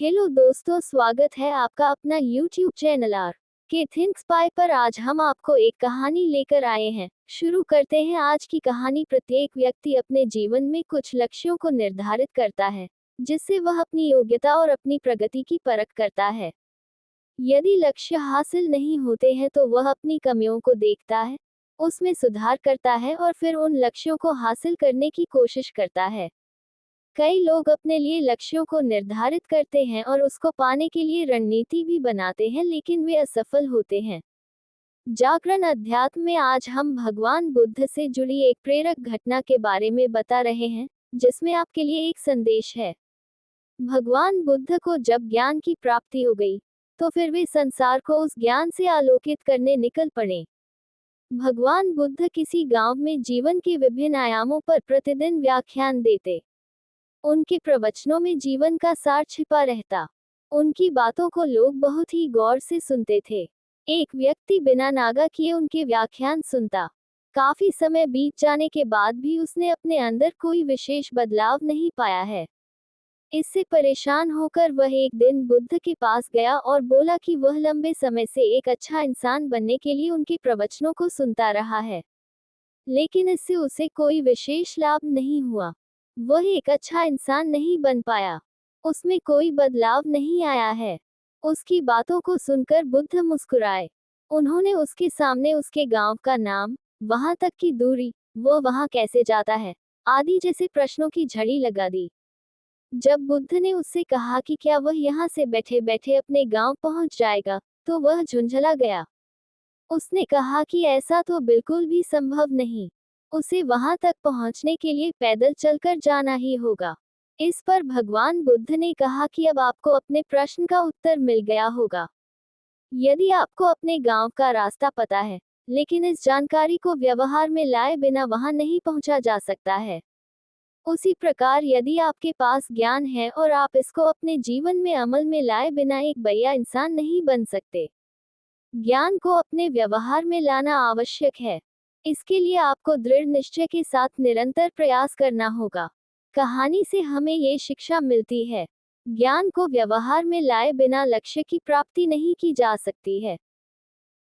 Hello दोस्तों, स्वागत है आपका अपना YouTube चैनल आर के थिंक्स पाई पर। आज हम आपको एक कहानी लेकर आए हैं। शुरू करते हैं आज की कहानी। प्रत्येक व्यक्ति अपने जीवन में कुछ लक्ष्यों को निर्धारित करता है, जिससे वह अपनी योग्यता और अपनी प्रगति की परख करता है। यदि लक्ष्य हासिल नहीं होते हैं तो वह अपनी कमियों को देखता है, उसमें सुधार करता है और फिर उन लक्ष्यों को हासिल करने की कोशिश करता है। कई लोग अपने लिए लक्ष्यों को निर्धारित करते हैं और उसको पाने के लिए रणनीति भी बनाते हैं, लेकिन वे असफल होते हैं। जागरण अध्यात्म में आज हम भगवान बुद्ध से जुड़ी एक प्रेरक घटना के बारे में बता रहे हैं, जिसमें आपके लिए एक संदेश है। भगवान बुद्ध को जब ज्ञान की प्राप्ति हो गई, तो फिर वे संसार को उस ज्ञान से आलोकित करने निकल पड़े। भगवान बुद्ध किसी गांव में जीवन के विभिन्न आयामों पर प्रतिदिन व्याख्यान देते। उनके प्रवचनों में जीवन का सार छिपा रहता। उनकी बातों को लोग बहुत ही गौर से सुनते थे। एक व्यक्ति बिना नागा किए उनके व्याख्यान सुनता। काफी समय बीत जाने के बाद भी उसने अपने अंदर कोई विशेष बदलाव नहीं पाया है। इससे परेशान होकर वह एक दिन बुद्ध के पास गया और बोला कि वह लंबे समय से एक अच्छा इंसान बनने के लिए उनके प्रवचनों को सुनता रहा है, लेकिन इससे उसे कोई विशेष लाभ नहीं हुआ। वह एक अच्छा इंसान नहीं बन पाया। उसमें कोई बदलाव नहीं आया है। उसकी बातों को सुनकर बुद्ध मुस्कुराए। उन्होंने उसके सामने उसके गांव का नाम, वहां तक की दूरी, वो वहां कैसे जाता है, आदि जैसे प्रश्नों की झड़ी लगा दी। जब बुद्ध ने उससे कहा कि क्या वह यहाँ से बैठे बैठे अपने गांव पहुंच जाएगा, तो वह झुंझला गया। उसने कहा कि ऐसा तो बिल्कुल भी संभव नहीं। उसे वहां तक पहुंचने के लिए पैदल चलकर जाना ही होगा। इस पर भगवान बुद्ध ने कहा कि अब आपको अपने प्रश्न का उत्तर मिल गया होगा। यदि आपको अपने गांव का रास्ता पता है, लेकिन इस जानकारी को व्यवहार में लाए बिना वहां नहीं पहुंचा जा सकता है, उसी प्रकार यदि आपके पास ज्ञान है और आप इसको अपने जीवन में अमल में लाए बिना एक बढ़िया इंसान नहीं बन सकते। ज्ञान को अपने व्यवहार में लाना आवश्यक है। इसके लिए आपको दृढ़ निश्चय के साथ निरंतर प्रयास करना होगा। कहानी से हमें ये शिक्षा मिलती है, ज्ञान को व्यवहार में लाए बिना लक्ष्य की प्राप्ति नहीं की जा सकती है।